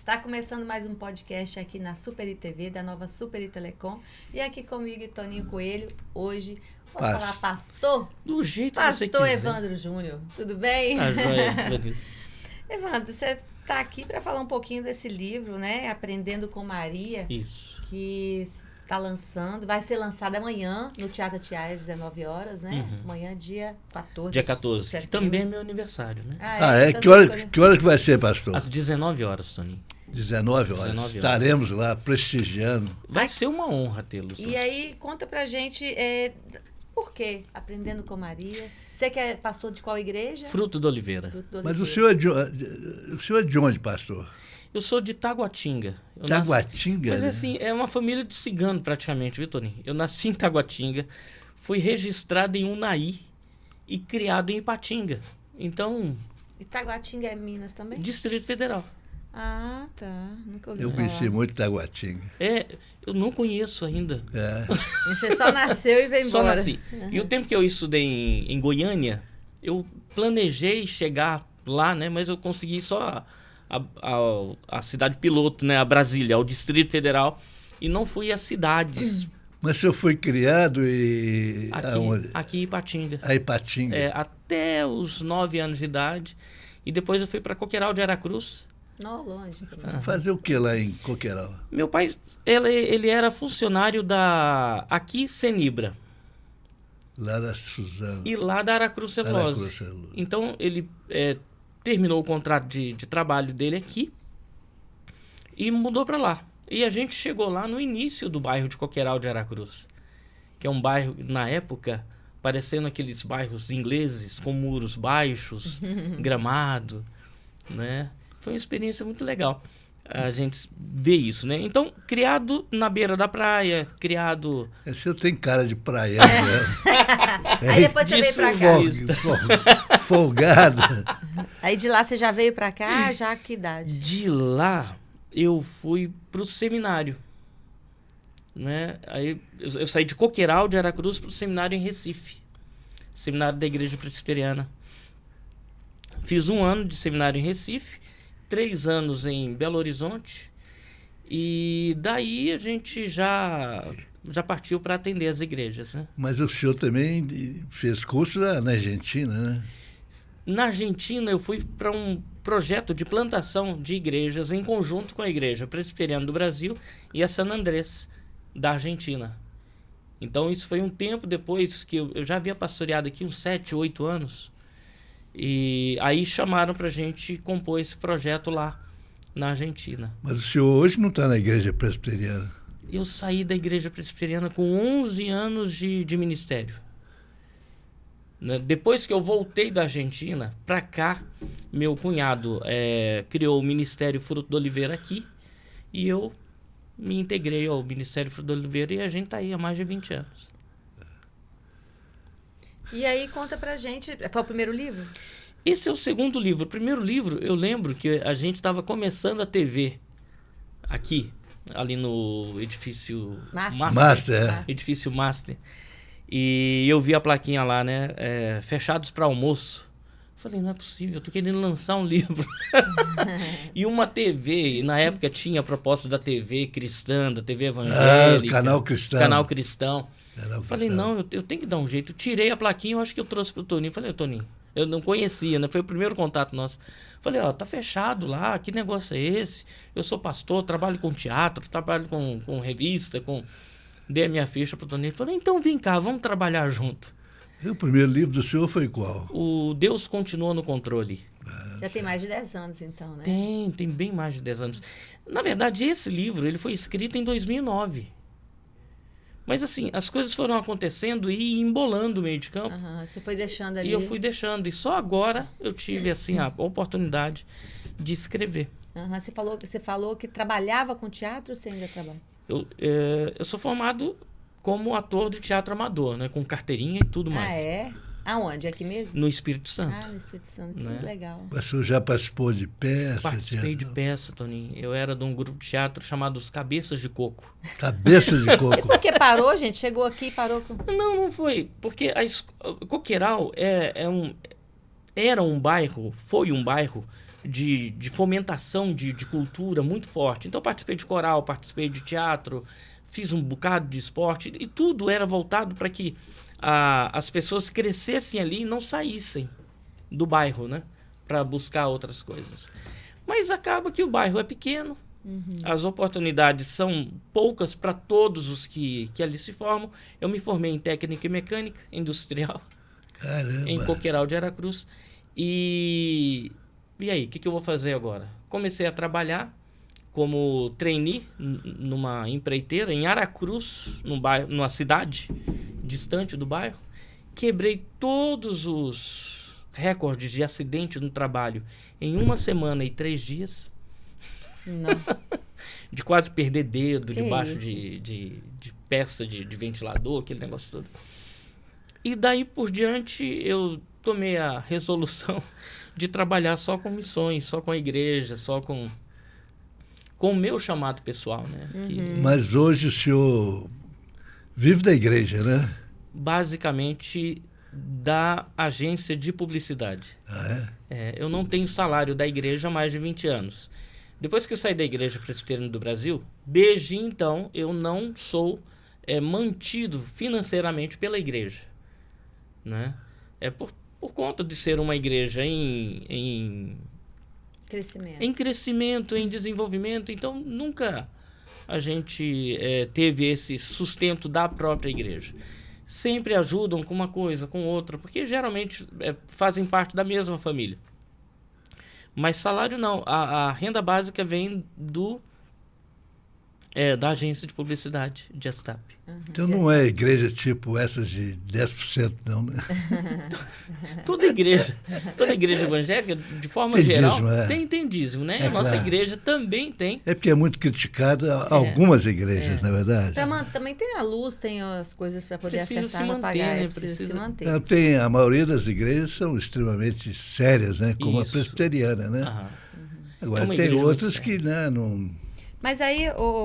Está começando mais um podcast aqui na Super ITV, da nova Super Itelecom. E aqui comigo, Toninho Coelho. Hoje, posso falar pastor? Do jeito que você quiser. Pastor Evandro Júnior. Tudo bem? Joia. Evandro, você está aqui para falar um pouquinho desse livro, né? Aprendendo com Maria. Isso. Que está lançando, vai ser lançado amanhã no Teatro Tiaia, às 19 horas, né? Uhum. Amanhã, dia 14. Dia 14, setembro. que também é meu aniversário, né? Então Que hora que vai ser, pastor? Às 19 horas, Toninho. 19 horas. 19 horas. Estaremos lá prestigiando. Vai ser uma honra tê-lo. E aí, conta pra gente por que Aprendendo com Maria. Você que é pastor de qual igreja? Fruto da Oliveira. Fruto do Mas Oliveira. o senhor é de onde, pastor? Eu sou de Taguatinga. Taguatinga? Mas né? assim, é uma família de cigano praticamente, viu, Toninho? Eu nasci em Taguatinga, fui registrado em Unai e criado em Ipatinga. Então, E Taguatinga é Minas também? Distrito Federal. Ah, tá. Nunca ouvi Eu falar. conheci muito Taguatinga. Eu não conheço ainda. É. Você só nasceu e veio Só embora. nasci. E o tempo que eu estudei em Goiânia, eu planejei chegar lá, né? Mas eu consegui só a cidade piloto, né? A Brasília, ao Distrito Federal. E não fui às cidades. Mas o senhor foi criado e... Aqui em Ipatinga. A Ipatinga. Até os 9 anos de idade. E depois eu fui para Coqueiral de Aracruz. Não, longe também. Fazer o que lá em Coqueiral? Meu pai, ele era funcionário da aqui Senibra. Lá da Suzano. E lá da Aracruz Celulose. Então, ele terminou o contrato de trabalho dele aqui e mudou para lá. E a gente chegou lá no início do bairro de Coqueiral de Aracruz, que é um bairro, na época, parecendo aqueles bairros ingleses, com muros baixos, gramado, né? Foi uma experiência muito legal a gente ver isso, né? Então, criado na beira da praia, criado... O senhor tem cara de praia, né? Aí depois você veio pra cá. Folgado. Aí de lá você já veio pra cá, já que idade? De lá, eu fui pro seminário, né? Aí eu saí de Coqueiral de Aracruz pro seminário em Recife. Seminário da Igreja Presbiteriana. Fiz 1 ano de seminário em Recife, 3 anos em Belo Horizonte, e daí a gente já partiu para atender as igrejas, né? Mas o senhor também fez curso na Argentina, né? Na Argentina eu fui para um projeto de plantação de igrejas em conjunto com a Igreja Presbiteriana do Brasil e a San Andrés da Argentina. Então isso foi um tempo depois que eu já havia pastoreado aqui uns 7, 8 anos. E aí chamaram pra gente compor esse projeto lá na Argentina. Mas o senhor hoje não está na igreja presbiteriana? Eu saí da igreja presbiteriana com 11 anos de ministério. Depois que eu voltei da Argentina pra cá, meu cunhado criou o Ministério Fruto da Oliveira aqui e eu me integrei ao Ministério Fruto da Oliveira e a gente tá aí há mais de 20 anos. E aí, conta pra gente, foi o primeiro livro? Esse é o segundo livro. O primeiro livro, eu lembro que a gente estava começando a TV aqui, ali no edifício Master. Edifício Master. E eu vi a plaquinha lá, né? Fechados para almoço. Falei, não é possível, eu tô querendo lançar um livro. E uma TV, e na época tinha a proposta da TV cristã, da TV evangélica. Canal Cristão. Canal Cristão. Falei, não, eu tenho que dar um jeito. Eu tirei a plaquinha, eu acho que eu trouxe pro Toninho. Falei, Toninho, eu não conhecia, né? Foi o primeiro contato nosso. Falei, tá fechado lá, que negócio é esse? Eu sou pastor, trabalho com teatro, trabalho com revista, Dei a minha ficha pro Toninho. Falei, então vem cá, vamos trabalhar junto. E o primeiro livro do senhor foi qual? O Deus Continua no Controle. Já tem mais de 10 anos, então, né? Tem bem mais de 10 anos. Na verdade, esse livro ele foi escrito em 2009. Mas assim, as coisas foram acontecendo e embolando o meio de campo. Você foi deixando ali. E eu fui deixando. E só agora eu tive assim, a oportunidade de escrever. Você falou que trabalhava com teatro ou você ainda trabalha? Eu sou formado como ator de teatro amador, né? Com carteirinha e tudo mais. Ah, é? Aonde? Aqui mesmo? No Espírito Santo. Ah, no Espírito Santo. Que né? legal. Mas o senhor já participou de peça? Participei de peça, Toninho. Eu era de um grupo de teatro chamado Os Cabeças de Coco. Cabeça de Coco. E por que parou, gente? Chegou aqui e parou com... Não foi. Porque Coqueiral era um bairro, foi um bairro de fomentação de cultura muito forte. Então, participei de coral, participei de teatro, fiz um bocado de esporte, e tudo era voltado para que as pessoas crescessem ali e não saíssem do bairro, né? Para buscar outras coisas. Mas acaba que o bairro é pequeno, as oportunidades são poucas para todos os que ali se formam. Eu me formei em técnica e mecânica industrial. Caramba. Em Coqueiral de Aracruz. E aí, o que eu vou fazer agora? Comecei a trabalhar como trainee numa empreiteira em Aracruz, numa cidade distante do bairro. Quebrei todos os recordes de acidente no trabalho em 1 semana e 3 dias. Não. De quase perder dedo debaixo de peça de ventilador, aquele negócio todo. E daí por diante eu tomei a resolução de trabalhar só com missões, só com a igreja, só com o meu chamado pessoal, né? Mas hoje o senhor vive da igreja, né? Basicamente da agência de publicidade. Ah, é? Eu não tenho salário da igreja há mais de 20 anos. Depois que eu saí da Igreja Presbiteriana do Brasil, desde então eu não sou mantido financeiramente pela igreja, né? Por conta de ser uma igreja em crescimento, em desenvolvimento. Então, nunca a gente teve esse sustento da própria igreja. Sempre ajudam com uma coisa, com outra, porque geralmente fazem parte da mesma família. Mas salário não. A renda básica vem da agência de publicidade, de Astap. Então não é igreja tipo essas de 10%, não, né? Toda igreja evangélica, de forma tem geral, dízimo, tem dízimo, né? A nossa igreja também tem. É porque é muito criticada algumas igrejas, na verdade. Também tem a luz, tem as coisas para poder Precisa acertar se para manter, pagar, né? precisa se manter. Tem, a maioria das igrejas são extremamente sérias, né? Como Isso. a presbiteriana, né? Aham. Agora, uma tem igreja outras muito que não... Mas aí,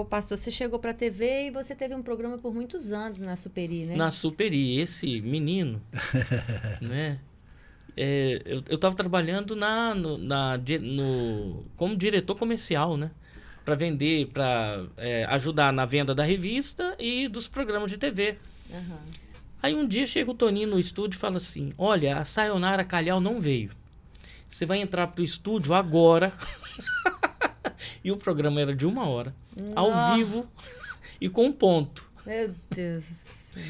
pastor, você chegou para a TV e você teve um programa por muitos anos na Superi, né? Na Superi, esse menino, né? Eu estava trabalhando como diretor comercial, né? Para vender, para ajudar na venda da revista e dos programas de TV. Uhum. Aí um dia chega o Toninho no estúdio e fala assim: olha, a Sayonara Calhau não veio. Você vai entrar pro estúdio agora. E o programa era de 1 hora, ao vivo e com ponto. Meu Deus do céu.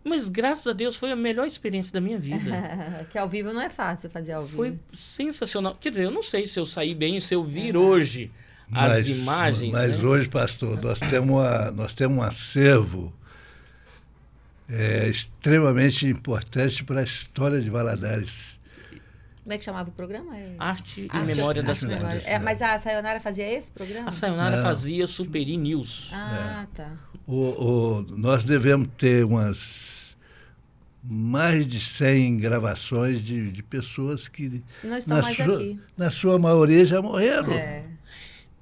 Mas graças a Deus foi a melhor experiência da minha vida. Que ao vivo não é fácil fazer ao vivo. Foi sensacional. Quer dizer, eu não sei se eu saí bem, se eu vir hoje as imagens. Mas né? hoje, pastor, nós temos um acervo extremamente importante para a história de Valadares. Como é que chamava o programa? Arte e Memória da Cidade. Mas a Sayonara fazia esse programa? A Sayonara fazia Superi News. Tá. Nós devemos ter mais de 100 gravações de pessoas que, não estão mais aqui. Na sua maioria, já morreram.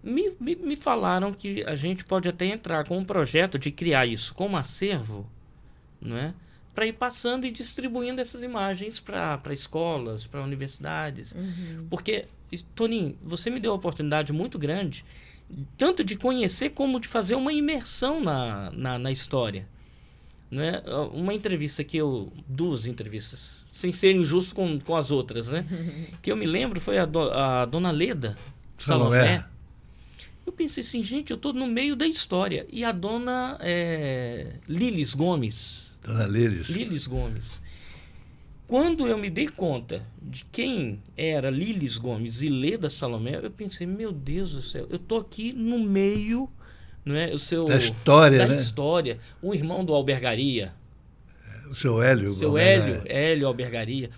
Me falaram que a gente pode até entrar com um projeto de criar isso como acervo, não é? Para ir passando e distribuindo essas imagens para escolas, para universidades. Porque, Toninho, você me deu uma oportunidade muito grande, tanto de conhecer como de fazer uma imersão na história. Né? Uma entrevista duas entrevistas, sem ser injusto com as outras, né? Que eu me lembro foi a dona Leda Salomé. Eu pensei assim, gente, eu estou no meio da história. E a dona Lilis Gomes. Dona Lilis. Lilis Gomes. Quando eu me dei conta de quem era Lilis Gomes e Leda Salomé, eu pensei, meu Deus do céu, eu tô aqui no meio, não é? Da história, né? História. O irmão do Albergaria. O seu Hélio. Hélio Albergaria.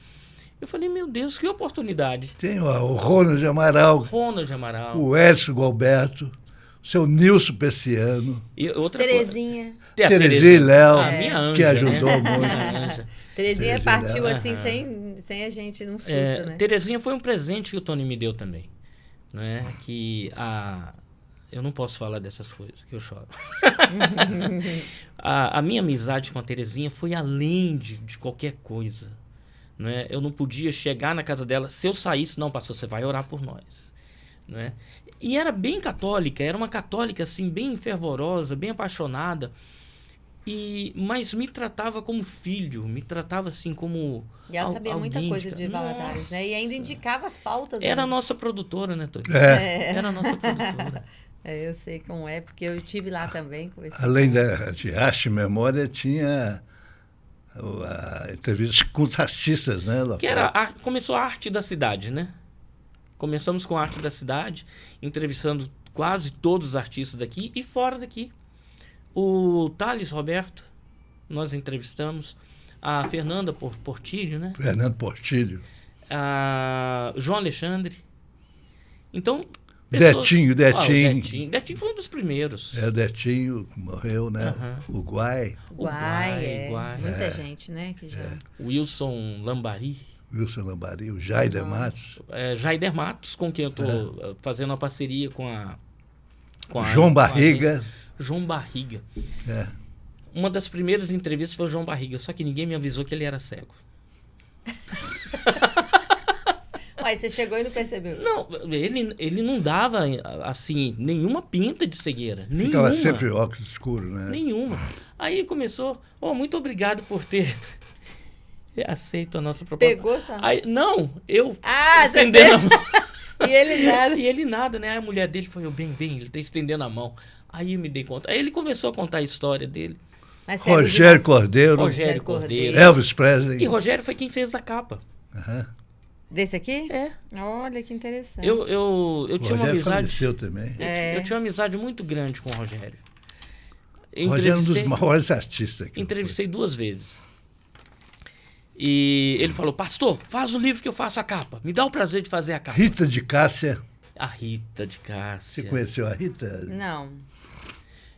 Eu falei, meu Deus, que oportunidade. Tem o Ronald Amaral. O Edson Galberto. O seu Nilson Pessiano. E outra Terezinha. Terezinha e Léo, minha anja, que ajudou né? muito. Terezinha partiu assim, sem a gente, num susto, né? Terezinha foi um presente que o Tony me deu também. Né? Eu não posso falar dessas coisas, que eu choro. A minha amizade com a Terezinha foi além de qualquer coisa. Né? Eu não podia chegar na casa dela. Se eu saísse, não, pastor, você vai orar por nós. não é? E era bem católica, era uma católica assim, bem fervorosa, bem apaixonada, mas me tratava como filho, me tratava assim como E ela sabia alguém muita coisa de Valadares, né? E ainda indicava as pautas. Era a nossa produtora, né, Tony? Era a nossa produtora. Eu sei como é, porque eu estive lá também. Além de arte e memória, tinha a entrevista com os artistas, né? Que começou a arte da cidade, né? Começamos com a arte da cidade, entrevistando quase todos os artistas daqui e fora daqui. O Thales Roberto, nós entrevistamos. A Fernanda Portilho, né? Fernando Portilho. A João Alexandre. Então, Detinho. Detinho foi um dos primeiros. Detinho morreu, né? O Guai. Muita gente, né? Que já... Wilson Lambari, o Jaider Matos. Jaider Matos, com quem eu estou fazendo uma parceria com a João Barriga. João Barriga. Uma das primeiras entrevistas foi o João Barriga, só que ninguém me avisou que ele era cego. Mas você chegou e não percebeu? Não, ele não dava, assim, nenhuma pinta de cegueira. Ficava sempre óculos escuros, né? Nenhuma. Aí começou, muito obrigado por ter aceito a nossa proposta. Pegou só? Aí, não, eu estendendo a mão. E ele nada. E ele nada, né? Aí a mulher dele foi, bem, ele tá estendendo a mão. Aí eu me dei conta. Aí ele começou a contar a história dele. Rogério Cordeiro. Elvis Presley. E Rogério foi quem fez a capa. Desse aqui? É. Olha que interessante. Eu tinha uma amizade. Faleceu também. Eu tinha uma amizade muito grande com o Rogério. Rogério é um dos maiores artistas aqui. Entrevistei 2 vezes. E ele falou: pastor, faz o livro que eu faço a capa. Me dá o prazer de fazer a capa. Rita de Cássia. A Rita de Cássia. Você conheceu a Rita? Não.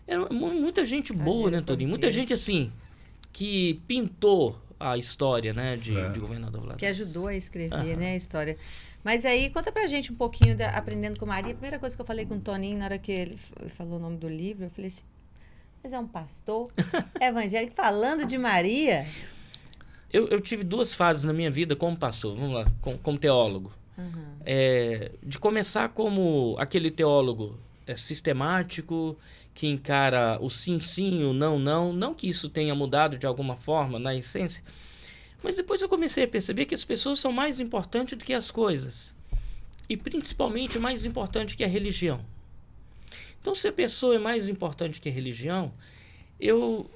Era muita gente boa, né, Toninho? Muita gente, assim, que pintou a história, né, de Governador Valadares. Que ajudou a escrever, né, a história. Mas aí, conta pra gente um pouquinho da Aprendendo com Maria. A primeira coisa que eu falei com o Toninho, na hora que ele falou o nome do livro, eu falei assim, mas é um pastor evangélico falando de Maria? Eu tive 2 fases na minha vida como pastor, vamos lá, como teólogo. De começar como aquele teólogo sistemático, que encara o sim, sim, o não, não. Não que isso tenha mudado de alguma forma, na essência. Mas depois eu comecei a perceber que as pessoas são mais importantes do que as coisas. E principalmente mais importante que a religião. Então, se a pessoa é mais importante que a religião, eu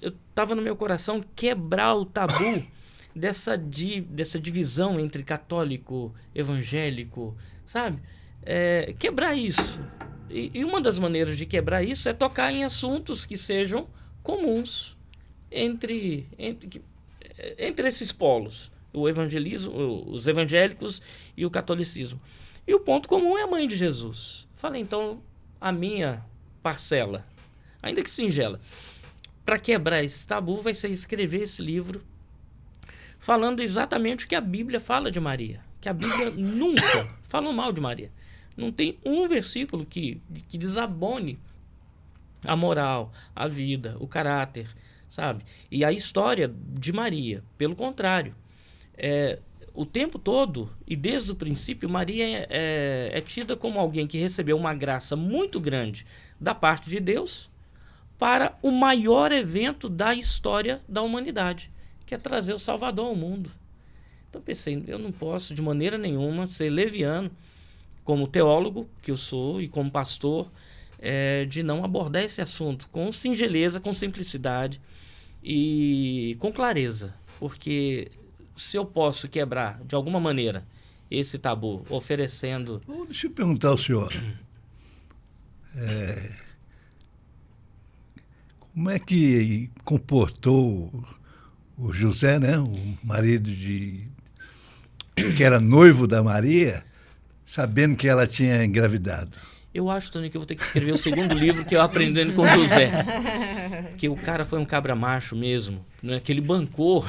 estava no meu coração quebrar o tabu dessa divisão entre católico, evangélico, sabe? Quebrar isso. E uma das maneiras de quebrar isso é tocar em assuntos que sejam comuns entre esses polos, o evangelismo, os evangélicos e o catolicismo. E o ponto comum é a mãe de Jesus. Falei, então, a minha parcela, ainda que singela, para quebrar esse tabu vai ser escrever esse livro falando exatamente o que a Bíblia fala de Maria. Que a Bíblia nunca falou mal de Maria. Não tem um versículo que desabone a moral, a vida, o caráter, sabe? E a história de Maria, pelo contrário. O tempo todo, e desde o princípio, Maria é tida como alguém que recebeu uma graça muito grande da parte de Deus para o maior evento da história da humanidade, que é trazer o Salvador ao mundo. Então pensei, eu não posso de maneira nenhuma ser leviano, como teólogo que eu sou e como pastor, de não abordar esse assunto com singeleza, com simplicidade e com clareza. Porque se eu posso quebrar, de alguma maneira, esse tabu, oferecendo... Deixa eu perguntar ao senhor. Como é que comportou o José, né, o marido que era noivo da Maria, sabendo que ela tinha engravidado? Eu acho, Tony, que eu vou ter que escrever o segundo livro que eu Aprendendo com José. Porque o cara foi um cabra macho mesmo, né? Que ele bancou.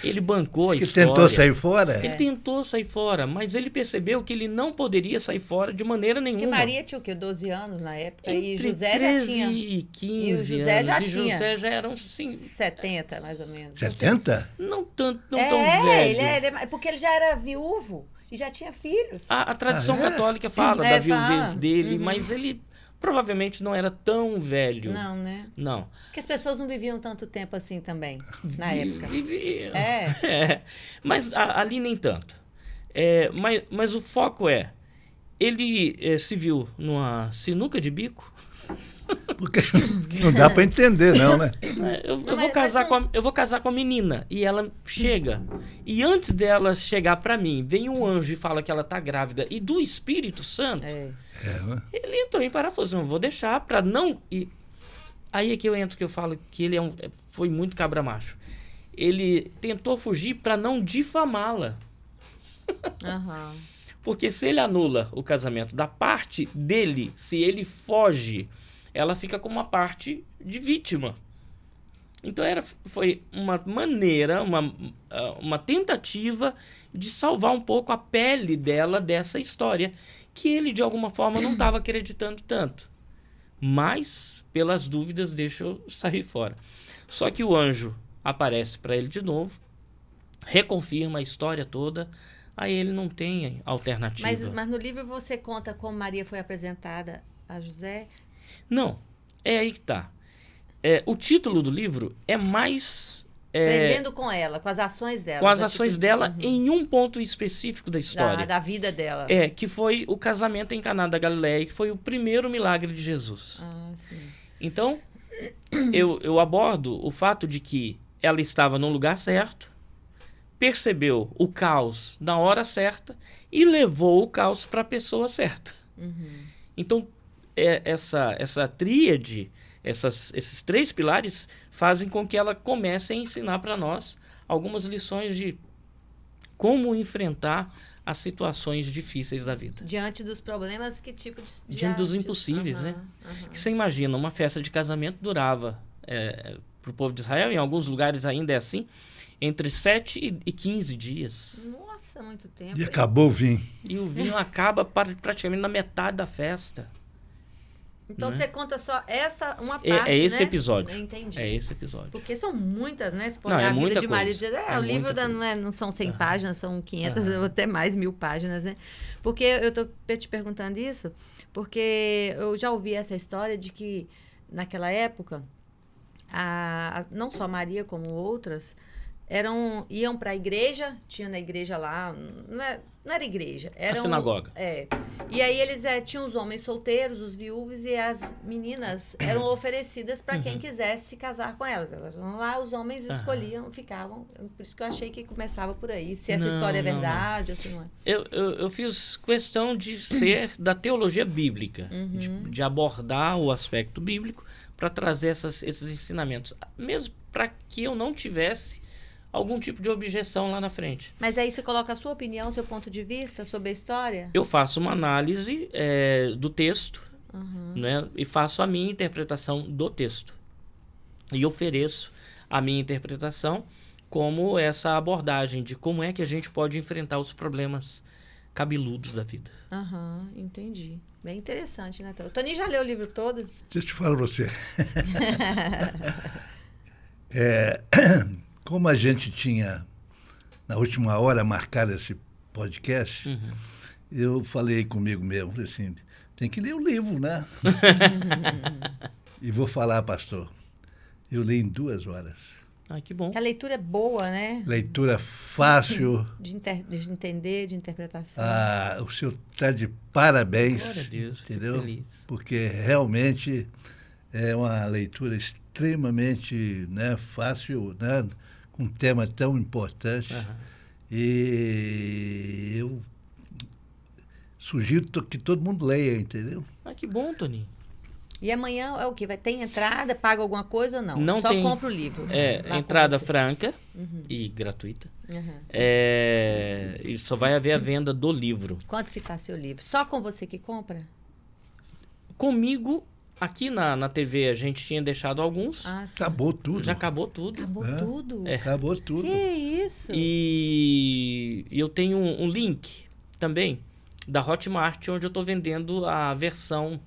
Ele bancou a história. Ele tentou sair fora? Ele tentou sair fora, mas ele percebeu que ele não poderia sair fora de maneira nenhuma. Porque Maria tinha o quê? 12 anos na época? Entre e José 13 já tinha... e 15 e o José anos. já e tinha. José já eram 70, mais ou menos. 70? Não tão velho. Porque ele já era viúvo. E já tinha filhos. A tradição católica fala da viuvez dele, mas ele provavelmente não era tão velho. Não, né? Não. Porque as pessoas não viviam tanto tempo assim também, na época. Viviam. É. Mas ali nem tanto. Mas o foco ele se viu numa sinuca de bico. Porque não dá para entender, não, né? Eu vou casar com a menina. E ela chega. E antes dela chegar para mim, vem um anjo e fala que ela tá grávida. E do Espírito Santo, ele entrou em parafuso. Não vou deixar para não... Aí é que eu entro, que eu falo que ele foi muito cabra macho. Ele tentou fugir para não difamá-la. Porque se ele anula o casamento da parte dele, se ele foge, ela fica com uma parte de vítima. Então foi uma maneira, uma tentativa de salvar um pouco a pele dela dessa história, que ele de alguma forma não estava acreditando tanto. Mas, pelas dúvidas, deixa eu sair fora. Só que o anjo aparece para ele de novo, reconfirma a história toda. Aí ele não tem alternativa. Mas no livro você conta como Maria foi apresentada a José? Não, é aí que tá. O título do livro é mais... Aprendendo com ela, com as ações dela. Com as ações dela em um ponto específico da história. Da vida dela. Que foi o casamento em Caná da Galileia, que foi o primeiro milagre de Jesus. Sim. Então, eu abordo o fato de que ela estava no lugar certo, percebeu o caos na hora certa e levou o caos para a pessoa certa. Então, essa tríade, esses 3 pilares fazem com que ela comece a ensinar para nós algumas lições de como enfrentar as situações difíceis da vida. Diante dos problemas, que tipo de... Diante dos impossíveis, né? Que você imagina, uma festa de casamento durava, para o povo de Israel, em alguns lugares ainda é assim, entre 7 e 15 dias. Nossa, muito tempo. E acabou o vinho. E o vinho acaba praticamente na metade da festa. Então você conta só uma parte, é esse episódio. Eu entendi. É esse episódio. Porque são muitas, né? Se for Não, a vida de Maria. O livro não são 100 páginas, são 500 ou até mais, 1000 páginas, né? Porque eu tô te perguntando isso, porque eu já ouvi essa história de que naquela época, não só Maria como outras, iam para a igreja, tinha na igreja lá, não era igreja, era a sinagoga. E aí eles tinham os homens solteiros, os viúvos, e as meninas eram oferecidas para quem quisesse casar com elas. Elas iam lá, os homens escolhiam, ficavam. Por isso que eu achei que começava por aí. Se essa história é verdade ou se não é. Eu fiz questão de ser da teologia bíblica, de abordar o aspecto bíblico para trazer esses ensinamentos, mesmo para que eu não tivesse algum tipo de objeção lá na frente. Mas aí você coloca a sua opinião, seu ponto de vista sobre a história? Eu faço uma análise do texto, né, e faço a minha interpretação do texto. E ofereço a minha interpretação como essa abordagem de como é que a gente pode enfrentar os problemas cabeludos da vida. Entendi. Bem interessante, né? O Toninho já leu o livro todo? Deixa eu te falar para você. Como a gente tinha, na última hora, marcado esse podcast, eu falei comigo mesmo, assim, tem que ler o livro, né? E vou falar, pastor, eu li em 2 horas. Que bom. Que a leitura é boa, né? Leitura fácil. De entender, de interpretação. O senhor está de parabéns. Glória a Deus, entendeu? Feliz. Porque realmente é uma leitura extremamente, né, fácil, né? Um tema tão importante. E eu sugiro que todo mundo leia, entendeu? Que bom, Toninho. E amanhã é o quê? Tem entrada, paga alguma coisa ou não? Não Só tem, compra o livro. Entrada franca e gratuita. E só vai haver a venda do livro. Quanto que está seu livro? Só com você que compra? Comigo, aqui na TV a gente tinha deixado alguns. Acabou tudo. Já acabou tudo. Acabou tudo? Acabou tudo. Que isso? E eu tenho um link também da Hotmart, onde eu estou vendendo a versão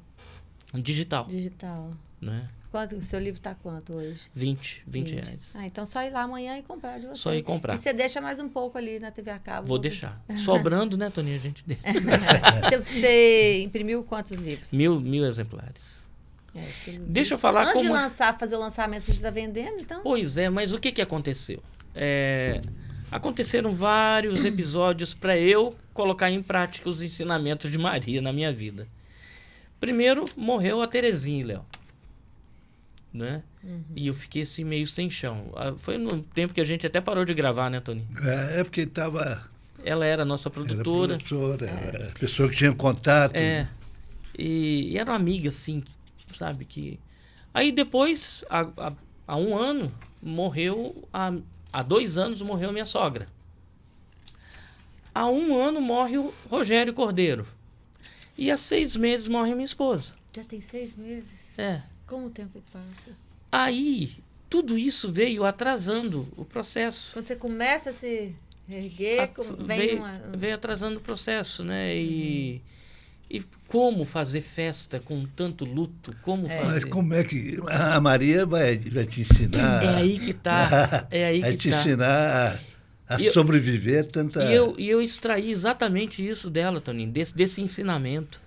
digital. Digital. Né? O seu livro está quanto hoje? 20 reais. Então só ir lá amanhã e comprar de você. Só ir comprar. E você deixa mais um pouco ali na TV a cabo. Vou deixar. Sobrando, né, Toninho? A gente deixa. Você imprimiu quantos livros? 1000 exemplares. Deixa eu falar Antes de fazer o lançamento, você está vendendo, então? Pois é, mas o que aconteceu? Aconteceram vários episódios para eu colocar em prática os ensinamentos de Maria na minha vida. Primeiro, morreu a Terezinha, Léo. Né? E eu fiquei assim meio sem chão. Foi no tempo que a gente até parou de gravar, né, Tony? Porque estava... Ela era a nossa produtora. Era a pessoa que tinha contato. E era uma amiga, assim, sabe? Aí depois, há 1 ano, morreu... Há 2 anos morreu minha sogra. Há 1 ano morre o Rogério Cordeiro. E há 6 meses morre minha esposa. Já tem 6 meses? Como o tempo passa? Aí, tudo isso veio atrasando o processo. Quando você começa a se erguer, veio atrasando o processo, né? E como fazer festa com tanto luto? Mas como é que a Maria vai te ensinar? É aí que tá. Vai te ensinar a sobreviver tanta... E eu extraí exatamente isso dela, Toninho, desse ensinamento.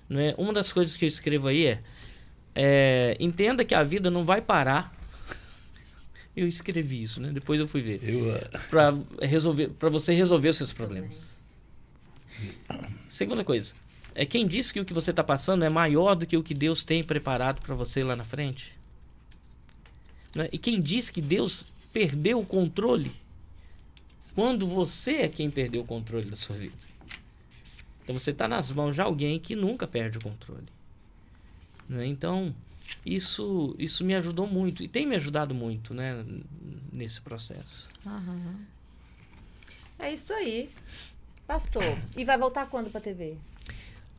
Não é? Uma das coisas que eu escrevo aí entenda que a vida não vai parar. Eu escrevi isso, né? Depois eu fui ver. Para você resolver os seus problemas. Segunda coisa. Quem disse que o que você está passando é maior do que o que Deus tem preparado para você lá na frente? Né? E quem disse que Deus perdeu o controle quando você é quem perdeu o controle da sua vida? Então você está nas mãos de alguém que nunca perde o controle. Né? Então, isso me ajudou muito. E tem me ajudado muito, né, nesse processo. É isso aí. Pastor, e vai voltar quando para a TV?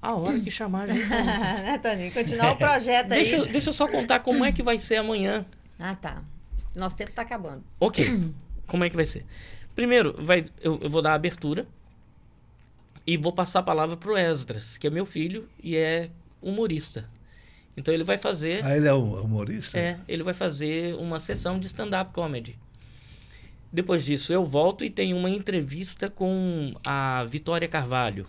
A hora que chamar a gente. Né, Toninho? Continuar o projeto aí. Deixa eu só contar como é que vai ser amanhã. Tá. Nosso tempo está acabando. Ok. Como é que vai ser? Primeiro, eu vou dar a abertura e vou passar a palavra para o Esdras, que é meu filho e é humorista. Então ele vai fazer... ele é humorista? Ele vai fazer uma sessão de stand-up comedy. Depois disso, eu volto e tenho uma entrevista com a Vitória Carvalho.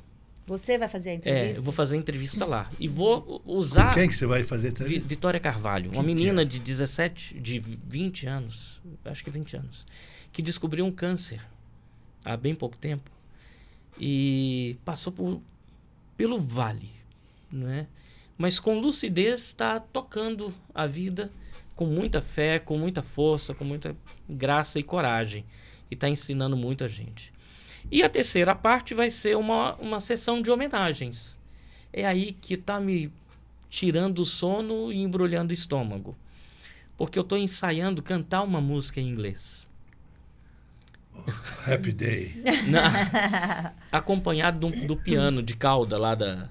Você vai fazer a entrevista? Eu vou fazer a entrevista lá. E vou usar... Com quem que você vai fazer a entrevista? Vitória Carvalho. Uma menina de 20 anos, acho que 20 anos, que descobriu um câncer há bem pouco tempo e passou pelo vale, não é? Mas com lucidez está tocando a vida com muita fé, com muita força, com muita graça e coragem. E está ensinando muita gente. E a terceira parte vai ser uma sessão de homenagens. É aí que está me tirando o sono e embrulhando o estômago. Porque eu estou ensaiando cantar uma música em inglês. Happy Day. Acompanhado do piano de cauda lá da...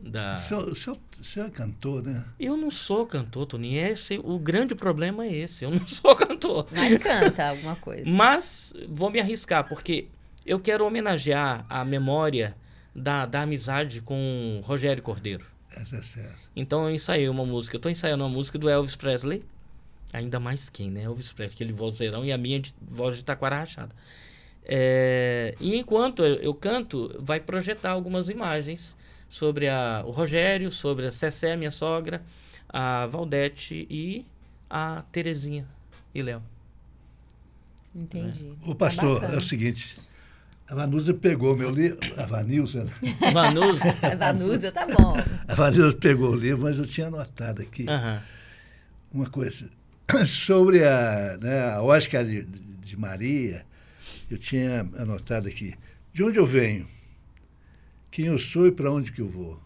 O senhor é cantor, né? Eu não sou cantor, Toninho. O grande problema é esse. Eu não sou cantor. Mas canta alguma coisa. Mas vou me arriscar, porque eu quero homenagear a memória da amizade com Rogério Cordeiro. Essa é certo. Então eu ensaiei uma música. Eu estou ensaiando uma música do Elvis Presley. Ainda mais quem, né? Elvis Presley, aquele vozeirão, e a minha voz de taquara rachada. E enquanto eu canto, vai projetar algumas imagens sobre o Rogério, sobre a Cessé, minha sogra, a Valdete a Terezinha e Léo. Entendi. O pastor, é o seguinte, a Vanusa pegou meu livro, a Vanilza. Vanusa, tá bom. A Vanilza pegou o livro, mas eu tinha anotado aqui uma coisa sobre a Oscar de Maria. Eu tinha anotado aqui, de onde eu venho, quem eu sou e para onde que eu vou.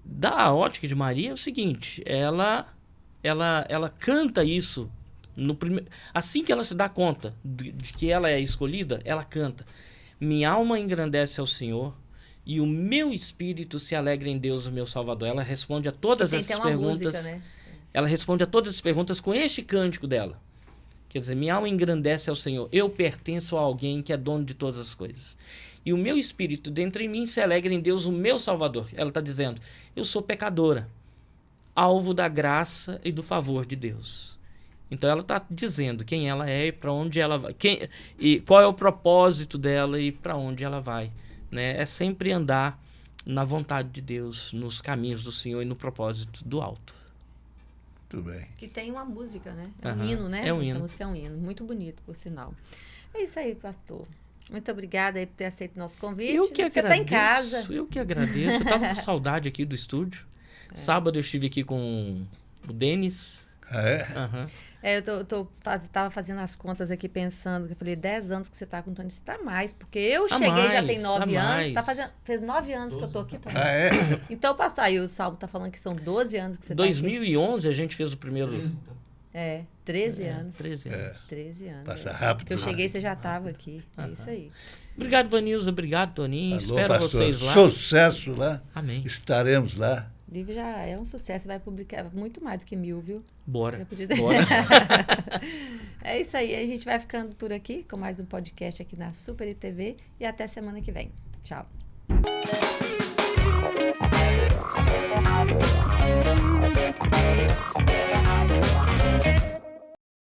Da Ótica de Maria é o seguinte, ela canta isso assim que ela se dá conta de que ela é escolhida, ela canta: minha alma engrandece ao Senhor e o meu espírito se alegra em Deus, o meu Salvador. Ela responde a todas essas perguntas. Música, né? Ela responde a todas as perguntas com este cântico dela. Quer dizer, minha alma engrandece ao Senhor. Eu pertenço a alguém que é dono de todas as coisas. E o meu espírito dentro em mim se alegra em Deus, o meu Salvador. Ela está dizendo, eu sou pecadora. alvo da graça e do favor de Deus. Então ela está dizendo quem ela é e para onde ela vai, e qual é o propósito dela e para onde ela vai, né? É sempre andar na vontade de Deus, nos caminhos do Senhor e no propósito do alto. Muito bem. Que tem uma música, né? É um hino, né? É um Essa hino. música é um hino, muito bonito, por sinal. É isso aí, pastor. Muito obrigada aí por ter aceito o nosso convite. Eu que agradeço. Você está em casa. Eu que agradeço. Eu estava com saudade aqui do estúdio. Sábado eu estive aqui com o Denis. Ah, é? Aham. Eu tava fazendo as contas aqui pensando, que eu falei, 10 anos que você tá com o Tony, você tá mais, porque eu cheguei já tem 9 anos, fez 9 anos 12, que eu tô aqui, Tony. Ah, é? Então, pastor, aí o Salmo tá falando que são 12 anos que você 2011 a gente fez o primeiro... 13 anos. 13 anos. 13 anos. Passa rápido. Porque eu cheguei, você já tava aqui. É isso aí. Obrigado, Vanilza. Obrigado, Toninho. Alô, Espero pastor, vocês lá. Sucesso lá. Amém. Estaremos lá. O livro já é um sucesso, vai publicar muito mais do que 1000, viu? Bora. Podia... Bora. É isso aí. A gente vai ficando por aqui com mais um podcast aqui na Super ITV e até semana que vem. Tchau.